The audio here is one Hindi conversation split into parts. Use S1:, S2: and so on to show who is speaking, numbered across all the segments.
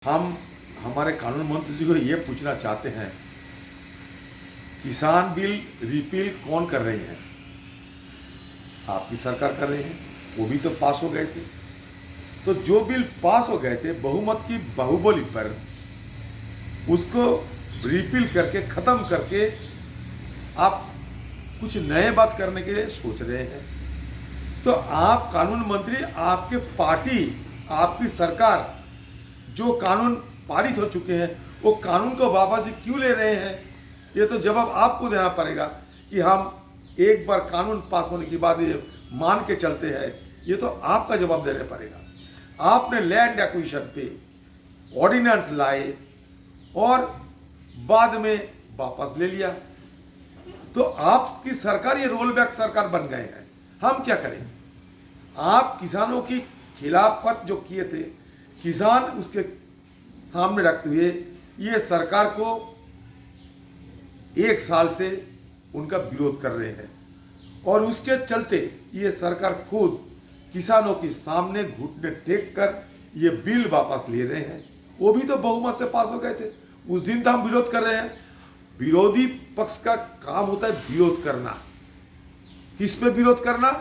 S1: हम हमारे कानून मंत्री जी को ये पूछना चाहते हैं, किसान बिल रिपील कौन कर रही है? आपकी सरकार कर रही है। वो भी तो पास हो गए थे। तो जो बिल पास हो गए थे बहुमत की बाहुबली पर, उसको रिपील करके खत्म करके आप कुछ नए बात करने के लिए सोच रहे हैं। तो आप कानून मंत्री, आपके पार्टी, आपकी सरकार जो कानून पारित हो चुके हैं वो कानून को वापस क्यों ले रहे हैं? ये तो जवाब आपको देना पड़ेगा कि हम एक बार कानून पास होने के बाद ये मान के चलते हैं। ये तो आपका जवाब देना पड़ेगा। आपने लैंड एक्विजिशन पे ऑर्डिनेंस लाए और बाद में वापस ले लिया। तो आपकी सरकार ये रोल बैक सरकार बन गए हैं। हम क्या करें? आप किसानों की खिलाफत जो किए थे, किसान उसके सामने रखते हुए ये सरकार को एक साल से उनका विरोध कर रहे हैं और उसके चलते ये सरकार खुद किसानों के सामने घुटने टेक कर ये बिल वापस ले रहे हैं। वो भी तो बहुमत से पास हो गए थे। उस दिन तो हम विरोध कर रहे हैं। विरोधी पक्ष का काम होता है विरोध करना। किस में विरोध करना?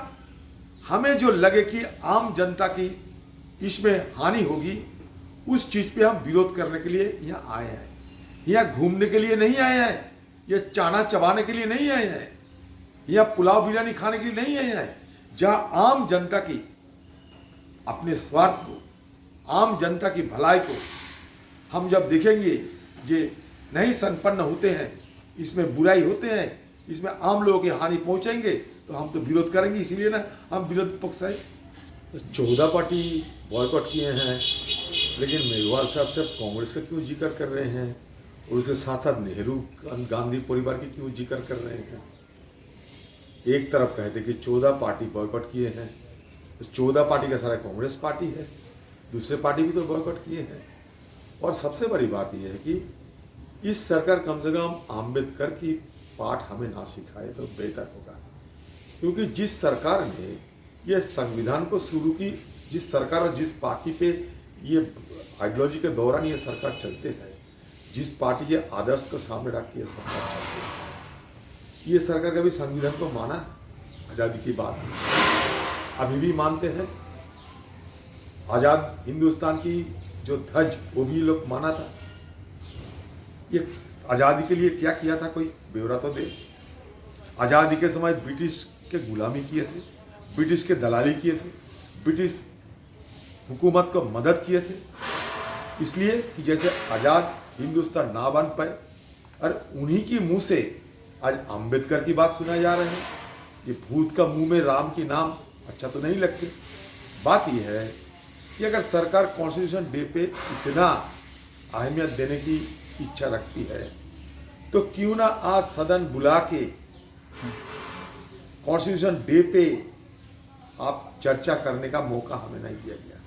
S1: हमें जो लगे कि आम जनता की इसमें हानि होगी, उस चीज पे हम विरोध करने के लिए यहाँ आए हैं। यहाँ घूमने के लिए नहीं आए हैं, ये चाना चबाने के लिए नहीं आए हैं, यहाँ पुलाव बिरयानी खाने के लिए नहीं आए हैं। जहाँ आम जनता की अपने स्वार्थ को, आम जनता की भलाई को हम जब देखेंगे ये नहीं संपन्न होते हैं, इसमें बुराई होते हैं, इसमें आम लोगों की हानि पहुंचेंगे, तो हम तो विरोध करेंगे। इसीलिए ना हम विरोध पक्ष है। 14 पार्टी बॉयकॉट किए हैं, लेकिन मेघवाल साहब सिर्फ कांग्रेस का क्यों जिक्र कर रहे हैं और उसके साथ साथ नेहरू गांधी परिवार की क्यों जिक्र कर रहे हैं? एक तरफ कहते कि 14 पार्टी बॉयकॉट किए हैं, तो 14 पार्टी का सारा कांग्रेस पार्टी है, दूसरे पार्टी भी तो बॉयकॉट किए हैं। और सबसे बड़ी बात यह है कि इस सरकार कम से कम अम्बेडकर की पाठ हमें ना सिखाए तो बेहतर होगा। क्योंकि जिस सरकार ने ये संविधान को शुरू की, जिस सरकार और जिस पार्टी पे ये आइडियोलॉजी के दौरान ये सरकार चलते हैं, जिस पार्टी के आदर्श को सामने रख के ये सरकार चलती है, ये सरकार कभी संविधान को माना? आज़ादी की बात अभी भी मानते हैं। आज़ाद हिंदुस्तान की जो ध्वज वो भी लोग माना था। ये आज़ादी के लिए क्या किया था, कोई ब्यौरा तो दे। आज़ादी के समय ब्रिटिश के गुलामी किए थे, ब्रिटिश के दलाली किए थे, ब्रिटिश हुकूमत को मदद किए थे, इसलिए कि जैसे आज़ाद हिंदुस्तान ना बन पाए। और उन्हीं की मुंह से आज अंबेडकर की बात सुना जा रही है। ये भूत का मुंह में राम की नाम अच्छा तो नहीं लगते। बात यह है कि अगर सरकार कॉन्स्टिट्यूशन डे पे इतना अहमियत देने की इच्छा रखती है, तो क्यों ना आज सदन बुला के कॉन्स्टिट्यूशन डे पे आप चर्चा करने का मौका हमें नहीं दिया गया।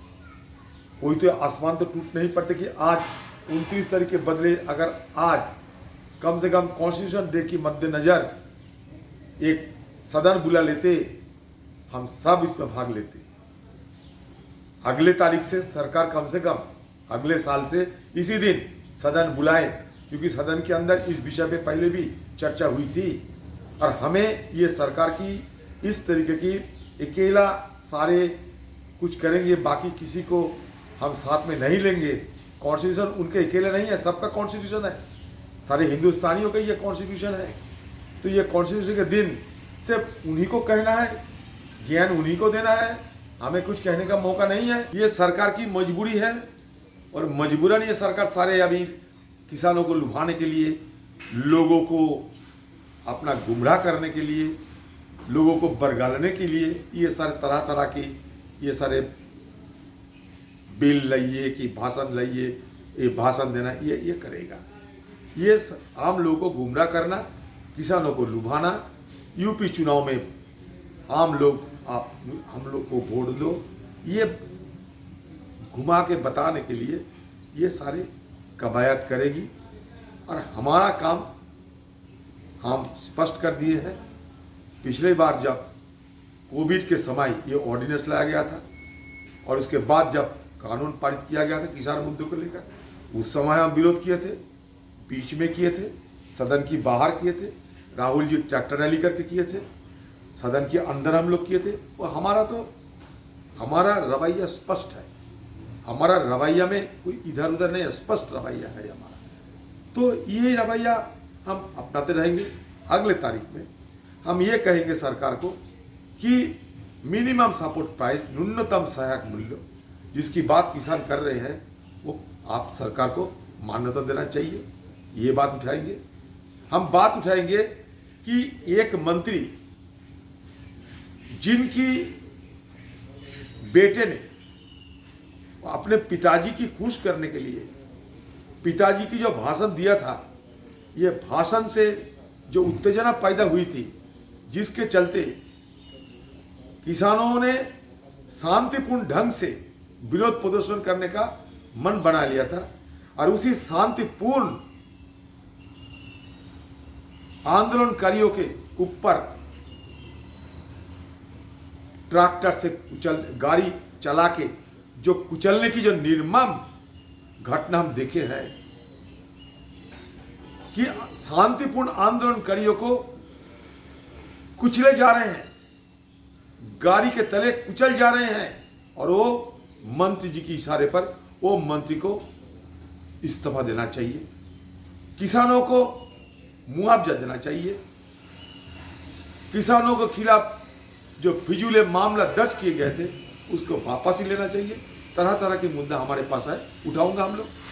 S1: कोई तो आसमान तो टूट नहीं पड़ते कि आज 29 तारीख के बदले अगर आज कम से कम कॉन्स्टिट्यूशन डे की मद्देनजर एक सदन बुला लेते, हम सब इसमें भाग लेते। अगले तारीख से सरकार कम से कम अगले साल से इसी दिन सदन बुलाए, क्योंकि सदन के अंदर इस विषय पे पहले भी चर्चा हुई थी। और हमें ये सरकार की इस तरीके की अकेला सारे कुछ करेंगे, बाकी किसी को हम साथ में नहीं लेंगे। कॉन्स्टिट्यूशन उनके अकेले नहीं है, सबका कॉन्स्टिट्यूशन है, सारे हिंदुस्तानियों का ये कॉन्स्टिट्यूशन है। तो ये कॉन्स्टिट्यूशन के दिन सिर्फ उन्हीं को कहना है, ज्ञान उन्हीं को देना है, हमें कुछ कहने का मौका नहीं है। ये सरकार की मजबूरी है और मजबूरन ये सरकार सारे अभी किसानों को लुभाने के लिए, लोगों को अपना गुमराह करने के लिए, लोगों को बरगालने के लिए ये सारे तरह तरह की ये सारे बिल लाइए कि भाषण लाइए, ये भाषण देना ये करेगा। ये आम लोगों को गुमराह करना, किसानों को लुभाना। यूपी चुनाव में आम लोग आप हम लोग को वोट दो, ये घुमा के बताने के लिए ये सारे कवायद करेगी। और हमारा काम हम स्पष्ट कर दिए हैं। पिछले बार जब कोविड के समय ये ऑर्डिनेंस लाया गया था और उसके बाद जब कानून पारित किया गया था किसान मुद्दों को लेकर, उस समय हम विरोध किए थे, बीच में किए थे, सदन की बाहर किए थे, राहुल जी ट्रैक्टर रैली करके किए थे, सदन के अंदर हम लोग किए थे। वो हमारा रवैया स्पष्ट है, हमारा रवैया में कोई इधर उधर नहीं, स्पष्ट रवैया है हमारा। तो ये रवैया हम अपनाते रहेंगे। अगले तारीख में हम ये कहेंगे सरकार को कि मिनिमम सपोर्ट प्राइस, न्यूनतम सहायक मूल्य जिसकी बात किसान कर रहे हैं, वो आप सरकार को मान्यता देना चाहिए। ये बात उठाएंगे। हम बात उठाएंगे कि एक मंत्री जिनकी बेटे ने अपने पिताजी की खुश करने के लिए पिताजी की जो भाषण दिया था, ये भाषण से जो उत्तेजना पैदा हुई थी, जिसके चलते किसानों ने शांतिपूर्ण ढंग से विरोध प्रदर्शन करने का मन बना लिया था, और उसी शांतिपूर्ण आंदोलनकारियों के ऊपर ट्रैक्टर से गाड़ी चला के जो कुचलने की जो निर्मम घटना हम देखे हैं कि शांतिपूर्ण आंदोलनकारियों को कुचले जा रहे हैं, गाड़ी के तले कुचल जा रहे हैं, और वो मंत्री जी के इशारे पर वो मंत्री को इस्तीफा देना चाहिए, किसानों को मुआवजा देना चाहिए, किसानों के खिलाफ जो फिजूल मामला दर्ज किए गए थे उसको वापस ही लेना चाहिए। तरह तरह के मुद्दा हमारे पास है, उठाऊंगा हम लोग।